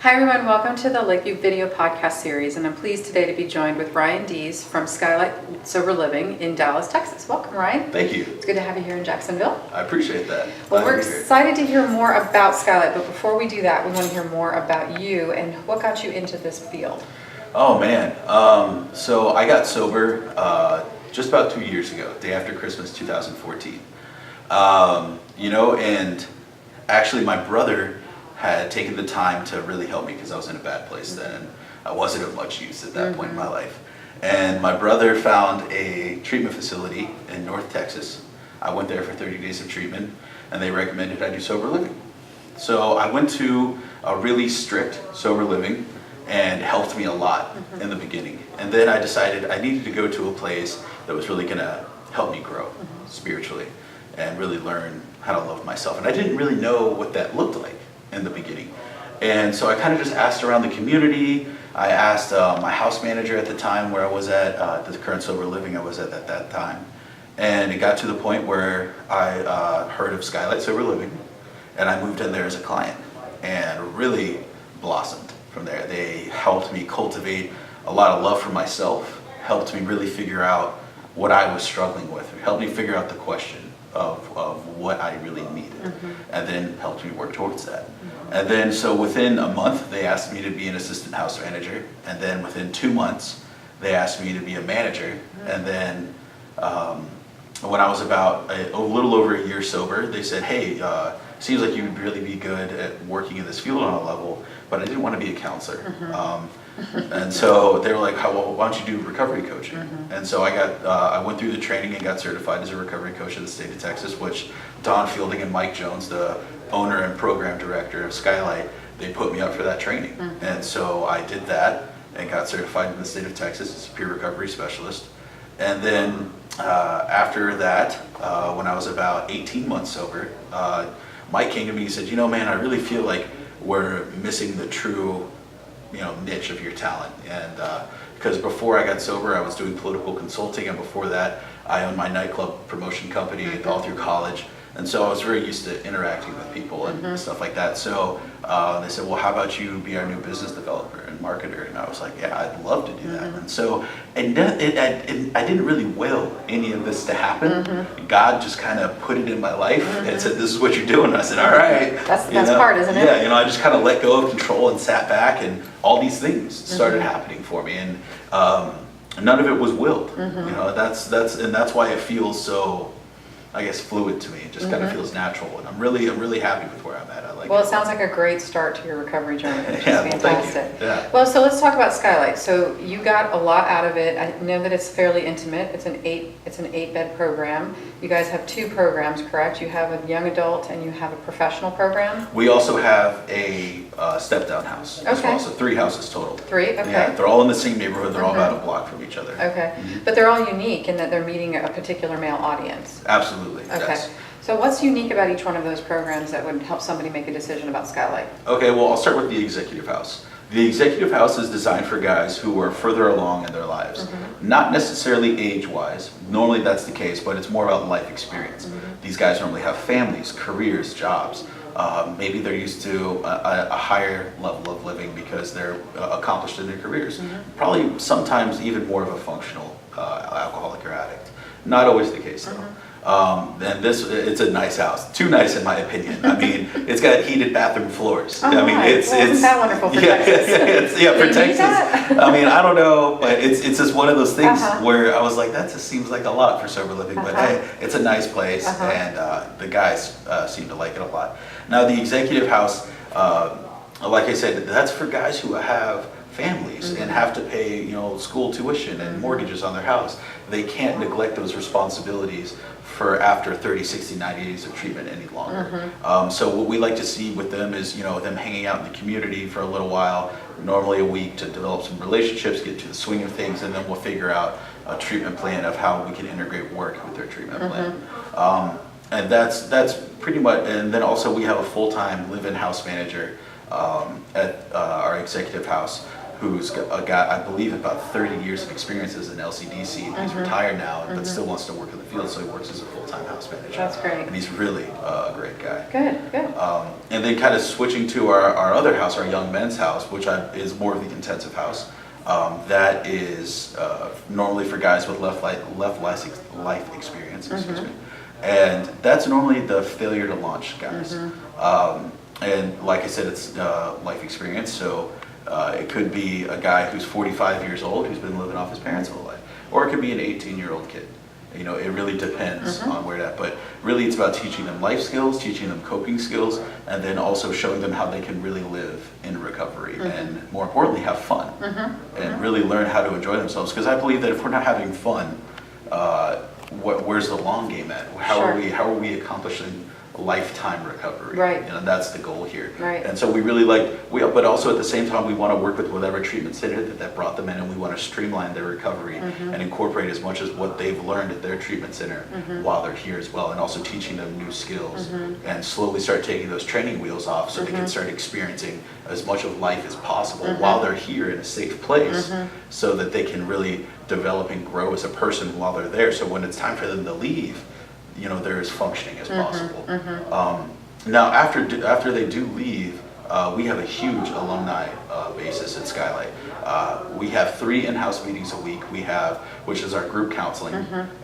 Hi everyone, welcome to the Lakeview video podcast series, and I'm pleased today to be joined with Ryan Dees from Skylight Sober Living in Dallas, Texas. Welcome, Ryan. Thank you. It's good to have you here in Jacksonville. I appreciate that. Well, we're excited to hear more about Skylight, but before we do that, we want to hear more about you and what got you into this field. Oh man, so I got sober just about 2 years ago, day after Christmas 2014. And actually my brother had taken the time to really help me because I was in a bad place then. I wasn't of much use at that point in my life. And my brother found a treatment facility in North Texas. I went there for 30 days of treatment, and they recommended I do sober living. So I went to a really strict sober living, and it helped me a lot in the beginning. And then I decided I needed to go to a place that was really gonna help me grow spiritually and really learn how to love myself. And I didn't really know what that looked like in the beginning. And so I kind of just asked around the community. I asked my house manager at the time where I was at, the current sober living I was at that time. And it got to the point where I heard of Skylight Sober Living, and I moved in there as a client and really blossomed from there. They helped me cultivate a lot of love for myself, helped me really figure out what I was struggling with, helped me figure out the question of what I really needed, and then helped me work towards that. And then so within a month they asked me to be an assistant house manager, and then within 2 months they asked me to be a manager. And then when I was about a little over a year sober, they said, hey, seems like you'd really be good at working in this field on a level, but I didn't want to be a counselor. And so they were like, well, why don't you do recovery coaching? And so I went through the training and got certified as a recovery coach in the state of Texas, which Don Fielding and Mike Jones, the owner and program director of Skylight, they put me up for that training. And so I did that and got certified in the state of Texas as a peer recovery specialist. And then after that, when I was about 18 months sober, Mike came to me and said, man, I really feel like we're missing the true niche of your talent. And because before I got sober, I was doing political consulting, and before that I owned my nightclub promotion company all through college. And so I was very used to interacting with people and stuff like that. So they said, well, how about you be our new business developer and marketer? And I was like, yeah, I'd love to do that. And so I didn't really will any of this to happen. God just kind of put it in my life and said, this is what you're doing. And I said, all right. That's the best part, isn't it? Yeah, I just kind of let go of control and sat back, and all these things started happening for me. And none of it was willed. That's why it feels so, I guess, fluid to me. It just kind of feels natural, and I'm really happy with where I'm at. I like. Well, it sounds like a great start to your recovery journey, which is fantastic. Thank you. Yeah. Well, so let's talk about Skylight. So you got a lot out of it. I know that it's fairly intimate. It's an 8-bed program. You guys have 2 programs, correct? You have a young adult and you have a professional program. We also have a step down house as well, so 3 houses total. 3, okay. Yeah, they're all in the same neighborhood. They're all about a block from each other. Okay, but they're all unique in that they're meeting a particular male audience. Absolutely. Okay. Yes. So what's unique about each one of those programs that would help somebody make a decision about Skylight? Okay, well, I'll start with the executive house. The executive house is designed for guys who are further along in their lives. Not necessarily age-wise, normally that's the case, but it's more about life experience. These guys normally have families, careers, jobs. Maybe they're used to a higher level of living because they're accomplished in their careers. Probably sometimes even more of a functional alcoholic or addict. Not always the case though. And it's a nice house. Too nice in my opinion. I mean, it's got heated bathroom floors. Oh, I mean, isn't that wonderful for Texas? For Texas. I mean, I don't know, but it's just one of those things where I was like, that just seems like a lot for sober living. But hey, it's a nice place, and the guys seem to like it a lot. Now, the executive house, like I said, that's for guys who have families and have to pay school tuition and mortgages on their house. They can't neglect those responsibilities for after 30, 60, 90 days of treatment any longer. So what we like to see with them is them hanging out in the community for a little while, normally a week, to develop some relationships, get to the swing of things, and then we'll figure out a treatment plan of how we can integrate work with their treatment plan. And that's pretty much, and then also we have a full-time live-in house manager at our executive house who's a guy, I believe, about 30 years of experience as an LCDC. And he's retired now, but still wants to work in the field, so he works as a full-time house manager. That's great. And he's really a great guy. Good, good. And then kind of switching to our other house, our young men's house, which is more of the intensive house. That is normally for guys with life experience, excuse me. And that's normally the failure to launch guys. And like I said, it's life experience, so it could be a guy who's 45 years old who's been living off his parents' whole life, or it could be an 18-year-old kid. You know, it really depends on where that, but really it's about teaching them life skills, teaching them coping skills, and then also showing them how they can really live in recovery and more importantly have fun and really learn how to enjoy themselves. Because I believe that if we're not having fun, where's the long game at? How are we accomplishing lifetime recovery? Right. You know, that's the goal here. Right. And so we really but also at the same time we want to work with whatever treatment center that brought them in, and we want to streamline their recovery and incorporate as much as what they've learned at their treatment center while they're here as well, and also teaching them new skills and slowly start taking those training wheels off so they can start experiencing as much of life as possible while they're here in a safe place so that they can really develop and grow as a person while they're there. So when it's time for them to leave, you know, they're as functioning as possible. Now, after they do leave, we have a huge alumni basis at Skylight. We have 3 in-house meetings a week. Which is our group counseling,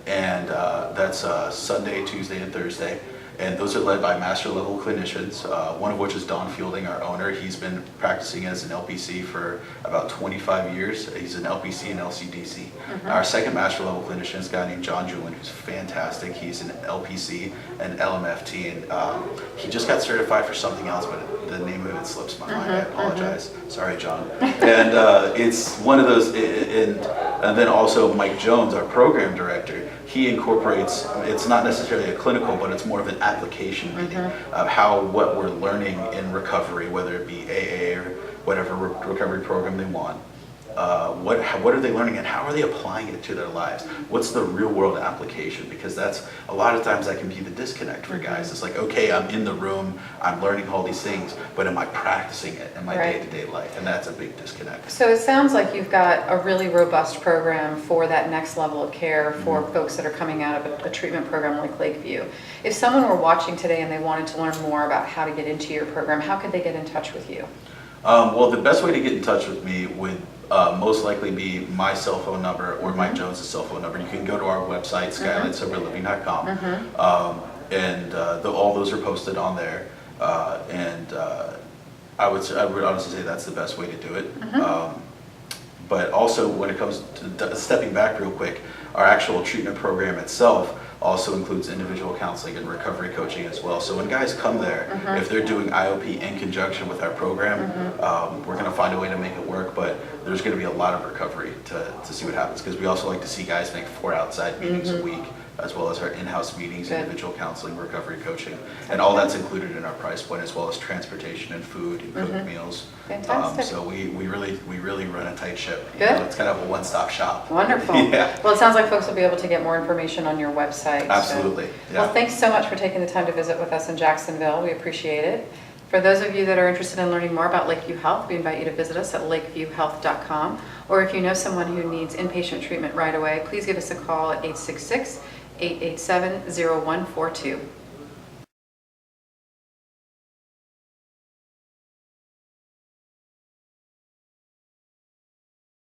and that's Sunday, Tuesday, and Thursday. And those are led by master level clinicians, one of which is Don Fielding, our owner. He's been practicing as an LPC for about 25 years. He's an LPC and LCDC. Our second master level clinician is a guy named John Julian, who's fantastic. He's an LPC and LMFT, and he just got certified for something else, but the name of it slips my mind. I apologize. Sorry, John. And it's one of those, and then also Mike Jones, our program director. He incorporates, it's not necessarily a clinical, but it's more of an application meeting of what we're learning in recovery, whether it be AA or whatever recovery program they want. What are they learning and how are they applying it to their lives? What's the real world application? Because that's a lot of times that can be the disconnect for guys. It's like, okay, I'm in the room, I'm learning all these things, but am I practicing it in my day-to-day life? And that's a big disconnect. So it sounds like you've got a really robust program for that next level of care for folks that are coming out of a treatment program like Lakeview. If someone were watching today and they wanted to learn more about how to get into your program, how could they get in touch with you? Well, the best way to get in touch with me would most likely be my cell phone number or Mike Jones' cell phone number. You can go to our website, skylightsoberliving.com, and all those are posted on there. I would honestly say that's the best way to do it. But also when it comes to stepping back real quick, our actual treatment program itself also includes individual counseling and recovery coaching as well. So when guys come there, if they're doing IOP in conjunction with our program, we're going to find a way to make it work, but there's going to be a lot of recovery to see what happens, because we also like to see guys make 4 outside meetings a week, as well as our in-house meetings, individual counseling, recovery coaching, and all that's included in our price point, as well as transportation and food and cooked meals. Fantastic. So we really run a tight ship. Good. You know, it's kind of a one-stop shop. Wonderful. Yeah. Well, it sounds like folks will be able to get more information on your website. Absolutely. So. Yeah. Well, thanks so much for taking the time to visit with us in Jacksonville. We appreciate it. For those of you that are interested in learning more about Lakeview Health, we invite you to visit us at lakeviewhealth.com. Or if you know someone who needs inpatient treatment right away, please give us a call at 866-887-0142.